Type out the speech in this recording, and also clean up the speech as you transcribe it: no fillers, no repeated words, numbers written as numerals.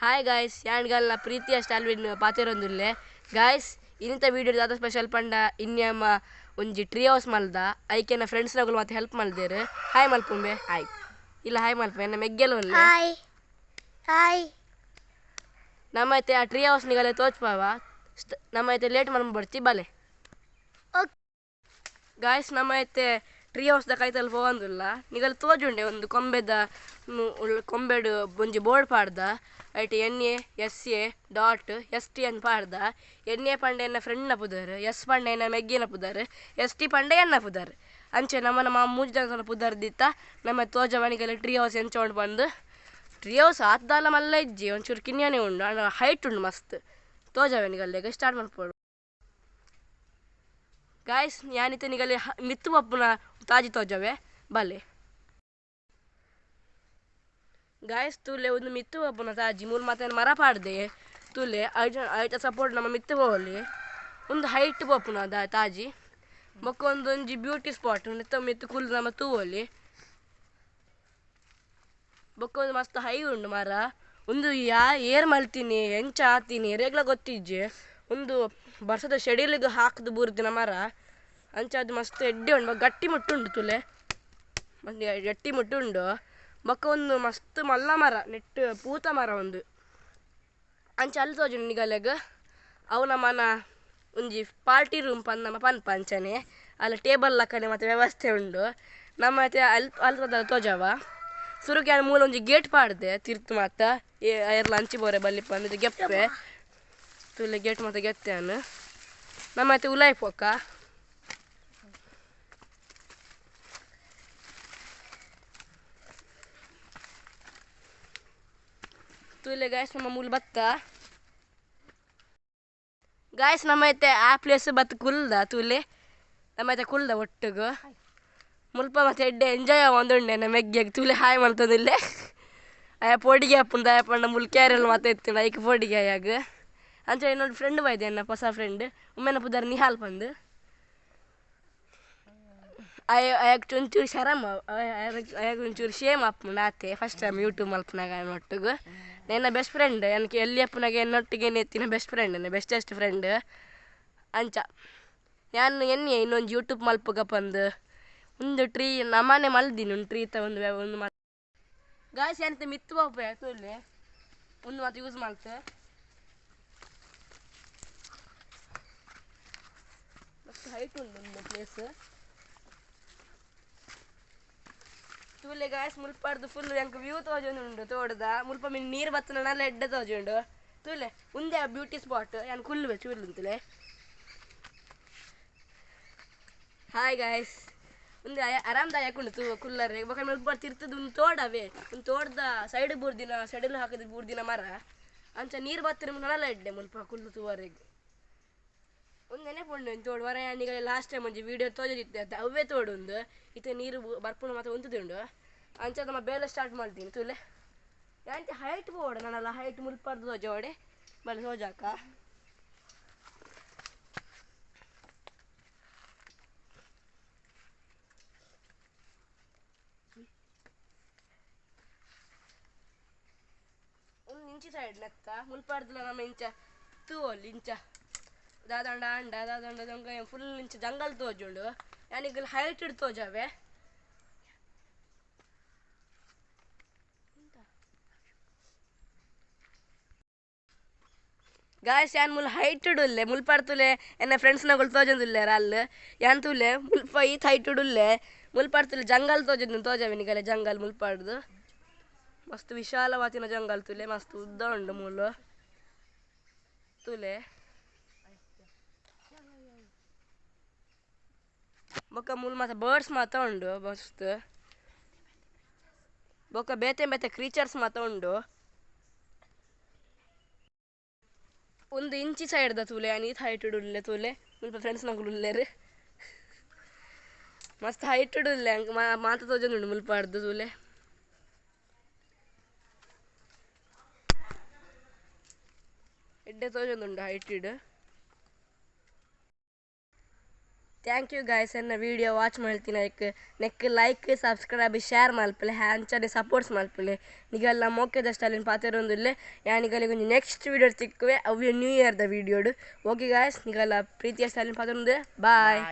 hi guys ಯಾಂಡ್ಗಲ್ನ ಪ್ರೀತಿಯ ಸ್ಟಾಲ್ವಿನ್ ಪಾತಿರೊಂದುಲ್ಲೆ guys ಇಂಥ video ದಾದ ಸ್ಪೆಷಲ್ ಪಂಡ ಇನ್ನ್ಯಮ್ಮ ಒಂಜಿ ಟ್ರೀ ಹೌಸ್ ಮಲ್ದ ಐಕೆನ ಫ್ರೆಂಡ್ಸ್ ನಗುಲು ಮತ್ತೆ ಹೆಲ್ಪ್ ಮಲ್ದೇರು ಹಾಯ್ ಮಲ್ಪುಂಬೆ ಹಾಯ್ ಇಲ್ಲ ಹಾಯ್ ಮಲ್ಪೆ ಎನ್ನ ಮೆಗ್ಗೆಲು ಹಾಯ್ ಹಾಯ್ ನಮ್ಮೈತೆ ಆ ಟ್ರೀ ಹೌಸ್ ನಿಗಲೆ ತೋಚ್ಪಾವ ನಮ್ಮೈತೆ ಲೇಟ್ ಬರ್ತಿ ಬಲೆ ಗಾಯ್ಸ್ ನಮ್ಮೈತೆ ಟ್ರೀ ಹೌಸ್ದ ಕೈತಲ್ಲಿ ಹೋಗಂದಿಲ್ಲ ನಿಗಲು ತೋಜುಂಡೆ ಒಂದು ಕೊಂಬೆಡು ಒಂಜಿ ಬೋರ್ಡ್ ಪಾಡ್ದ ಐಟ್ NASA.ST ಅಂತ ಪಾಡ್ದ NA ಪಂಡೆ ಎನ್ನ ಫ್ರೆಂಡ್ನ ಪುದರ್ S ಪಂಡೆ ಎನ್ನ ಮೆಗ್ಗಿನ ಪುದರ್ ST ಪಂಡೆ ಎನ್ನ ಪುದರ್ ಅಂಚೆ ನಮ್ಮ ಮೂಜಿ ಜನ ಪುದರ್ ದಿತ್ತ ನಮ್ಮ ತೋಜವನಿಗೆಲ್ಲ ಟ್ರೀ ಹೌಸ್ ಎಂಚೋಂಡು ಬಂದು ಟ್ರೀ ಹೌಸ್ ಆತ್ದಾಲ ಮಲ್ಲ ಇಜ್ಜಿ ಒಂಚೂರು ಕಿನ್ಯಾನೆ ಉಂಡು ಹೈಟ್ ಉಂಡು ಮಸ್ತ್ ತೋಜವನಿಗಲ್ಲೆಗ ಸ್ಟಾರ್ಟ್ ಮಾಡ್ಬೋದು ಗಾಯ್ಸ್ ಯಾನಿತ ನಿಗಲೆ ಮಿತ್ತು ಪಪ್ಪುನ ತಾಜಿ ತೋಜವೆ ಬಲೆ ಗಾಯ್ಸ್ ತುಲೆ ಒಂದು ಮಿತ್ತು ಪಪ್ಪುನ ತಾಜಿ ಮೂರು ಮಾತ ಮರ ಪಾಡ್ದೆ ತುಲೆ ಐಟ ಸಪೋರ್ಟ್ ನಮ್ಮ ಮಿತ್ತು ಹೋಗಲಿ ಒಂದು ಹೈಟ್ ಪಪ್ಪುನ ತಾಜಿ ಬೊಕ್ಕ ಒಂದೊಂಜಿ ಬ್ಯೂಟಿ ಸ್ಪಾಟ್ ನಿತ್ತ ಮಿತ್ತು ಕುಲ್ ನಮ್ಮ ತೂವಲ್ಲಿ ಬೊಕ್ಕ ಒಂದು ಮಸ್ತ್ ಹೈ ಉಂಡು ಮರ ಒಂದು ಏರ್ ಮಲ್ತೀನಿ ಎಂಚ ಆತೀನಿ ರೇಗ್ಲ ಗೊತ್ತಿಜ್ಜೆ ಒಂದು ಬರ್ಸದ ಶೆಡ್ಯೂಲಿಗೆ ಹಾಕದು ಬೂರ್ದಿನ ಮರ ಅಂಚ ಅದು ಮಸ್ತ್ ಎಡ್ಡೆ ಉಂಡು ಗಟ್ಟಿ ಮುಟ್ಟುಂಡು ತುಲೆ ಮತ್ತೆ ಗಟ್ಟಿ ಮುಟ್ಟುಂಡು ಬೊಕ್ಕ ಒಂದು ಮಸ್ತ್ ಮಲ್ಲ ಮರ ನೆಟ್ ಪೂತ ಮರ ಒಂದು ಅಂಚ ಅಲ್ಲಿ ತೋಜು ನಿಗಲೆಗ್ ಅವು ನಮ್ಮನ ಒಂಜಿ ಪಾರ್ಟಿ ರೂಮ್ ನಮ್ಮ ಪಂಚನೆ ಅಲ್ಲಿ ಟೇಬಲ್ ಲಕ್ಕನೆ ಮತ್ತೆ ವ್ಯವಸ್ಥೆ ಉಂಡು ನಮ್ಮ ಮತ್ತೆ ಅಲ್ಲಿ ತೋಜವ ಸುರುಕೆ ಮೂಲ ಒಂಜಿ ಗೇಟ್ ಪಾಡ್ದೆ ತಿರ್ತು ಮಾತ ಏರ್ಲ ಅಂಚಿ ಬೋರೆ ಬಲ್ಲಿ ಬಂದಿದ್ದು ಗೆಪ್ಪೆ ತುಲೆ ಗೇಟ್ ಮತ್ತೆ ಗೆತ್ತೇನು ನಮ್ಮ ಮತ್ತೆ ಉಲಾಯ್ ಪೋಕ ತುಲೆ ಗಾಯ್ಸ್ ನಮ್ಮ ಮೂಲ ಬತ್ತ ಗಾಯ್ಸ್ ನಮ್ಮೈತೆ ಆ ಪ್ಲೇಸ್ ಬತ್ತು ಕುಲ್ದ ತುಲೆ ನಮ್ಮೈತೆ ಕುಲ್ದ ಒಟ್ಟಿಗೆ ಮುಲ್ಪ ಮತ್ತೆ ಎಡ್ಡೆ ಎಂಜಾಯ್ ಒಂದುಂಡೆ ನಮ್ಮ ಮೆಗ್ಗೆಗೆ ತುಲೆ ಹಾಯ್ ಮಾಡ್ತದಿಲ್ಲೇ ಅಯ್ಯ ಪೋಡಿಗೆ ಅಪ್ಪಂದ ಅಯ್ಯಪ್ಪಣ್ಣ ಮುಲ್ಕ್ಯಾರೆಲ್ಲ ಮತ್ತೆ ಎತ್ತಿನ ಐಕ್ ಪೋಡಿಗೆ ಅಯ್ಯಾಗ ಅಂಚ ಇನ್ನೊಂದು ಫ್ರೆಂಡ್ ಬೈದೆ ಅನ್ನ ಹೊಸ ಫ್ರೆಂಡ್ ಒಮ್ಮೆನ ಪುದರ್ ನಿಹಾಲ್ ಬಂದು ಅಯ್ಯಕ್ಕೆ ಒಂಚೂರು ಶರಮ್ ಅಯ್ಯಾಗ ಒಂಚೂರು ಶೇಮ್ ಅಪ್ಪನ ಆತೆ ಫಸ್ಟ್ ಟೈಮ್ ಯೂಟ್ಯೂಬ್ ಮಲ್ಪನಾಗ ನೊಟ್ಟಿಗೆ ನನ್ನ ಬೆಸ್ಟ್ ಫ್ರೆಂಡ್ ನನಗೆ ಎಲ್ಲಿ ಅಪ್ಪನಾಗ ಎನ್ನೊಟ್ಟಿಗೆ ಎತ್ತಿನ ಬೆಸ್ಟ್ ಫ್ರೆಂಡ್ ನನ್ನ ಬೆಸ್ಟೆಸ್ಟ್ ಫ್ರೆಂಡ್ ಅಂಚ ನಾನು ಇನ್ನೊಂದು ಯೂಟ್ಯೂಬ್ ಮಲ್ಪಗ ಬಂದು ಒಂದು ಟ್ರೀ ನಮ್ಮನೆ ಮಲ್ದಿನಿ ಒಂದು ಟ್ರೀ ಒಂದು ಗಾಯ್ಸ್ ಎಂತ ಮಿತ್ತು ಬಾಪ ತುಲ್ಲೆ ಒಂದು ಮಾತು ಯೂಸ್ ಮಾಡ್ತೆ ಮಸ್ತ್ ಹೈಟ್ ಉಂಟು ಒಂದು ಪ್ಲೇಸ್ ತುಲೆ ಗಾಯ್ಸ್ ಮುಲ್ಪಾಡ್ದು ಫುಲ್ ಎಂಕ್ ವ್ಯೂ ತೋಜೊಂದುಂಡು ತೋಡ್ದ ಮುಲ್ಪ ಮೀನು ನೀರು ಬತ್ತನಲ್ಲ ಎಡ್ಡೆ ತೋಜುಂಡು ತುಲೆ ಒಂದೇ ಬ್ಯೂಟಿ ಸ್ಪಾಟ್ ಏನು ಕುಲ್ಲುವೆ ಚೂರ್ಲುಂತುಲೆ ಹಾಯ್ ಗಾಯ್ಸ್ ಒಂದು ಆರಾಮದಾಯಕ ಉಂಡು ಕುಲ್ಲರೆ ಬೊಕ ಮುಲ್ಪ ತಿರ್ತದ ಒಂದು ತೋಡವೇ ಒಂದು ತೋಡ್ದ ಸೈಡ್ ಬೂರ್ದಿನ ಸೆಡಲ್ ಹಾಕಿದ ಬೂರ್ದಿನ ಮರ ಅಂಚ ನೀರು ಬತ್ತಿನ ನಲ್ಲ ಎಡ್ಡೆ ಮುಲ್ಪ ಕುಲ್ಲು ತೂವರೆಗೆ ಒಂದು ನೆನೆಪುಂಡು ತೋಡು ವರ ಯಾನಿಗೆ ಲಾಸ್ಟ್ ಟೈಮ್ ಒಂಜಿ ವೀಡಿಯೋ ತೋಜದಿತ್ತೆ ಅವೇ ತೋಡೊಂದು ಇತ್ತೆ ನೀರು ಬರ್ಪುಂಡು ಮತ್ತೆ ಒಂತುದುಂಡು ಅಂಚ ನಮ್ಮ ಬೇಲೆ ಸ್ಟಾರ್ಟ್ ಮಾಡ್ತೀನಿ ತುಲೆ ಯಾಂತೆ ಹೈಟ್ ಬೋಡು ನಾನಲ್ಲ ಹೈಟ್ ಮುಲ್ಪರ್ದು ತೋಜೋಡೆ ಬಲೆ ತೋಜಾಕ ಒಂದು ಇಂಚಿ ಸೈಡ್ ನೆತ್ತ ಮುಲ್ಪಾಡ್ದಿಲ್ಲ ನಮ್ಮ ಇಂಚ ತೂವಲ್ಲಿ ಇಂಚ ದಾದಂಡ ಅಂಡ ದಾದಂಡ ದೊಂಗ ಫುಲ್ ಇಂಚ ಜಂಗಲ್ ತೋಜುಂಡು ಯಾನಿಗೆ ಹೈಟ್ ಇಡ್ ತೋಜಾವೆ ಗಾಯ್ಸ್ ಯಾನ್ ಮುಲ್ ಹೈಟ್ ಇಡುಲ್ಲೆ ಮುಲ್ಪಾಡ್ತುಲೆ ಎನ್ನ ಫ್ರೆಂಡ್ಸ್ ನಗಳು ತೋಜೊಂದುಲ್ಲೆ ಅಲ್ಲಿ ಯಾನ್ ತುಲೆ ಮುಲ್ಪ ಈತ್ ಹೈಟ್ ಇಡುಲ್ಲೆ ಮುಲ್ಪಾಡ್ತುಲೆ ಜಂಗಲ್ ತೋಜವೆ ನಿಗಲೆ ಜಂಗಲ್ ಮುಲ್ಪಾಡ್ದು ಮಸ್ತ್ ವಿಶಾಲವಾತಿನ ಜಂಗಲ್ ತುಲೆ ಮಸ್ತ್ ಉದ್ದ ಉಂಡು ಮೂಲು ತುಲೆ ಬೊಕ್ಕ ಮೂಲ ಮಾತ ಬರ್ಡ್ಸ್ ಮಾತ ಉಂಡು ಮಸ್ತ್ ಬೊಕ್ಕ ಬೇತೆ ಕ್ರೀಚರ್ಸ್ ಮಾತ ಉಂಡು ಒಂದು ಇಂಚಿ ಸೈಡ್ದ ತೂಲೆ ನೀತ್ ಹೈಟ್ ಇಡುಲ್ಲೆ ತೂಲೆ ಮುಲ್ಪ ಫ್ರೆಂಡ್ಸ್ ನಗಳು ಉಲ್ಲೇರು ಮಸ್ತ್ ಹೈಟ್ ಇಡುಲ್ಲೆ ಹಂಗೆ ಮಾತ ತೋಜೊಂದುಂಡು ಮುಲ್ಪಾಡ್ದು ತೂಲೆ ಎಡ್ಡೆ ತೋಜೊಂದುಂಡು ಹೈಟ್ ಇಡು ಥ್ಯಾಂಕ್ ಯು ಗಾಯ್ಸ್ ಎನ್ನ ವಿಡಿಯೋ ವಾಚ್ ಮಾಡ್ತೀನಿ ನೆಕ್ ಲೈಕ್ ಸಬ್ಸ್ಕ್ರೈಬ್ ಶೇರ್ ಮಲ್ಪಲೆ ಹ್ಯಾಂಚನೆ ಸಪೋರ್ಟ್ಸ್ ಮಲ್ಪಲೆ ನಿಗಲ್ಲ ಮೋಕೆದಷ್ಟು ಅಲ್ಲಿನ ಪಾತಿರೊಂದಿಲ್ಲ ಯಾನಿಗಲ್ಲಿ ಒಂದು ನೆಕ್ಸ್ಟ್ ವಿಡಿಯೋ ಸಿಕ್ಕುವೆ ಅವು ನ್ಯೂ ಇಯರ್ದ ವಿಡಿಯೋಡು ಓಕೆ ಗಾಯ್ಸ್ ನಿಗಲ್ಲ ಪ್ರೀತಿಯಷ್ಟು ಅಲ್ಲಿನ ಪಾತಿರೊಂದಿಲ್ಲ ಬಾಯ್